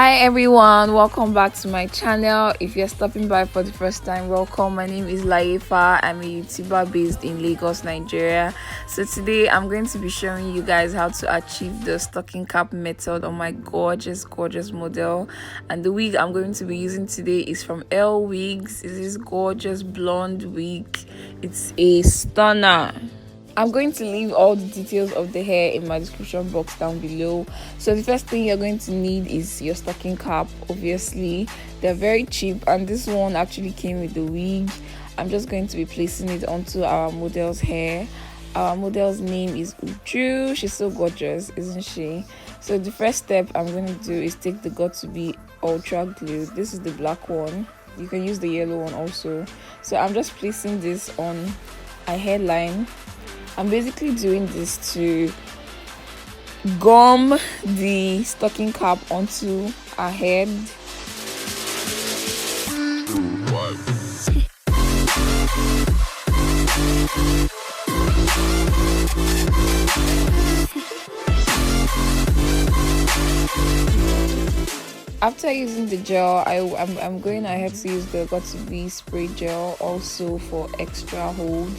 Hi everyone, welcome back to my channel. If you're stopping by for the first time, welcome. My name is Laifa. I'm a YouTuber based in Lagos, Nigeria. So today I'm going to be showing you guys how to achieve the stocking cap method on my gorgeous model. And the wig I'm going to be using today is from Lwigs. It's this gorgeous blonde wig. It's a stunner. I'm going to leave all the details of the hair in my description box down below. So the first thing you're going to need is your stocking cap. Obviously, they're very cheap, and this one actually came with the wig. I'm just going to be placing it onto our model's hair. Our model's name is Uju. She's so gorgeous, isn't she? So the first step I'm going to do is take the Got2b Ultra Glue. This is the black one. You can use the yellow one also. So I'm just placing this on a hairline. I'm basically doing this to gum the stocking cap onto our head. After using the gel, I'm going ahead to use the Got2b spray gel also for extra hold.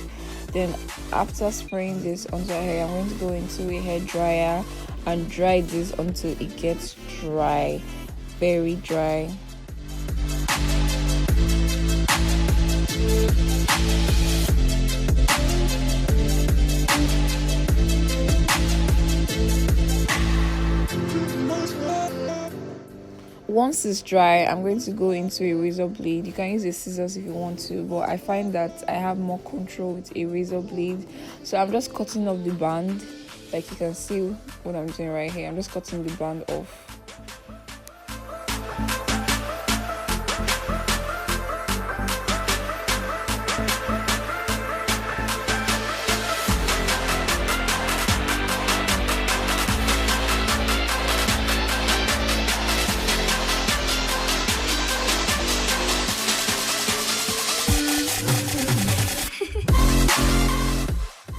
Then after spraying this onto our hair, I'm going to go into a hair dryer and dry this until it gets dry, very dry. Once it's dry, I'm going to go into a razor blade. You can use a scissors if you want to, but I find that I have more control with a razor blade. So I'm just cutting off the band. Like you can see what I'm doing right here. I'm just cutting the band off.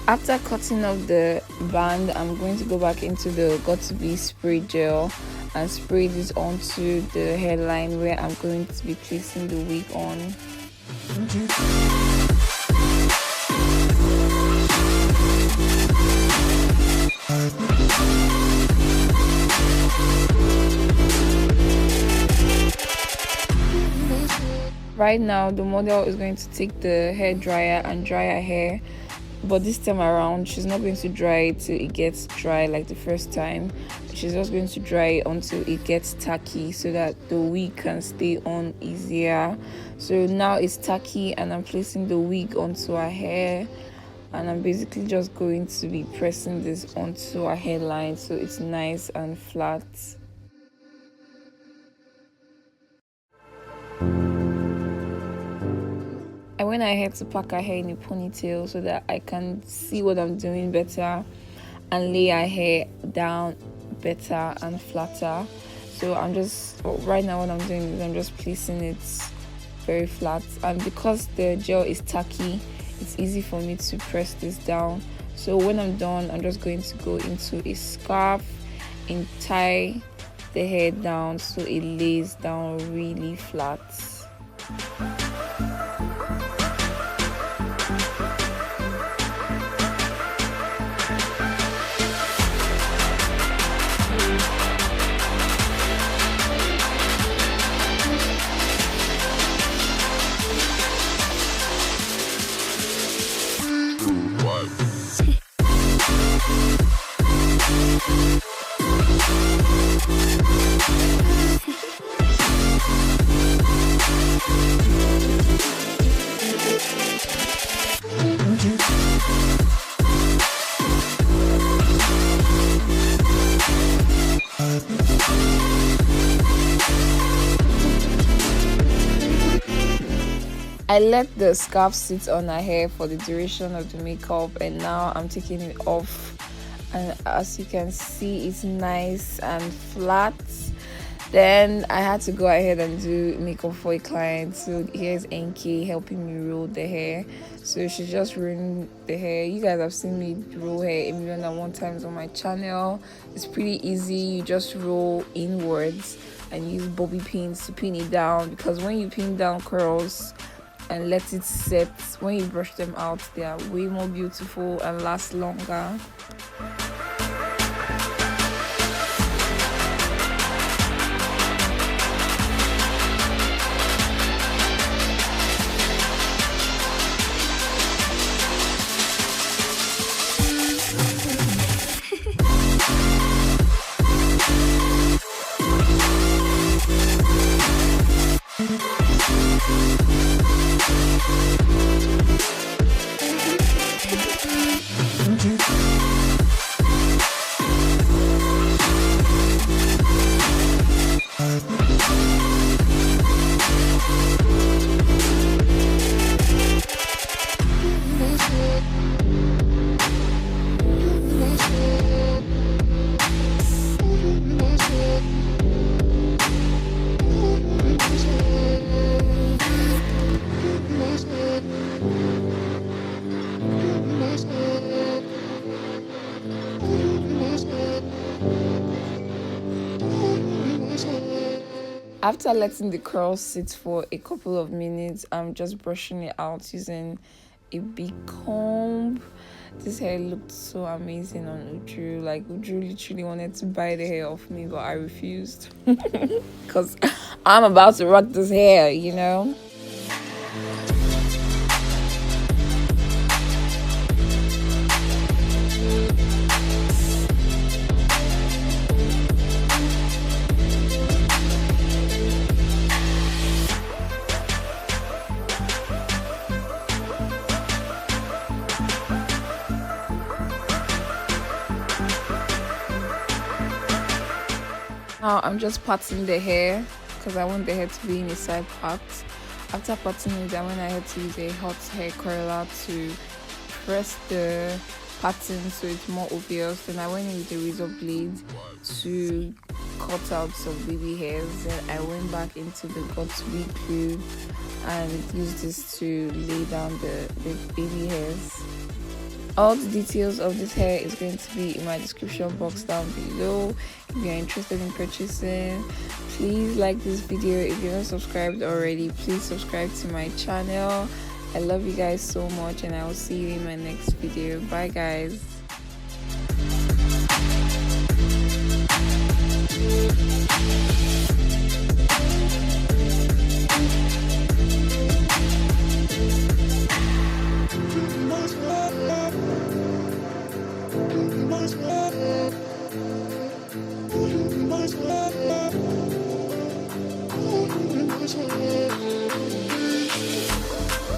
After cutting off the band, I'm going to go back into the Got2b spray gel and spray this onto the hairline where I'm going to be placing the wig on. Right now, the model is going to take the hair dryer and dry her hair. But this time around, she's not going to dry it till it gets dry like the first time. She's just going to dry it until it gets tacky so that the wig can stay on easier. So now it's tacky and I'm placing the wig onto her hair. And I'm basically just going to be pressing this onto her hairline so it's nice and flat. I went ahead to pack her hair in a ponytail so that I can see what I'm doing better and lay her hair down better and flatter. So right now what I'm doing is I'm just placing it very flat, and because the gel is tacky, it's easy for me to press this down. So when I'm done, I'm just going to go into a scarf and tie the hair down so it lays down really flat. I let the scarf sit on her hair for the duration of the makeup, and now I'm taking it off, and as you can see, it's nice and flat. Then I had to go ahead and do makeup for a client. So here's NK helping me roll the hair. So she's just rolling the hair. You guys have seen me roll hair a million and one times on my channel. It's pretty easy. You just roll inwards and use bobby pins to pin it down, because when you pin down curls and let it set, when you brush them out, they are way more beautiful and last longer. After letting the curls sit for a couple of minutes, I'm just brushing it out using a big comb. This hair looked so amazing on Uju. Like, Uju literally wanted to buy the hair off me, but I refused because I'm about to rock this hair, you know. Now I'm just parting the hair because I want the hair to be in a side part. After parting it, I went ahead to use a hot hair curler to press the pattern so it's more obvious. Then I went in with a razor blade to cut out some baby hairs. Then I went back into the wig glue and used this to lay down the baby hairs. All the details of this hair is going to be in my description box down below. If you're interested in purchasing, please like this video. If you're not subscribed already, please subscribe to my channel. I love you guys so much, and I will see you in my next video. Bye guys. Thank you.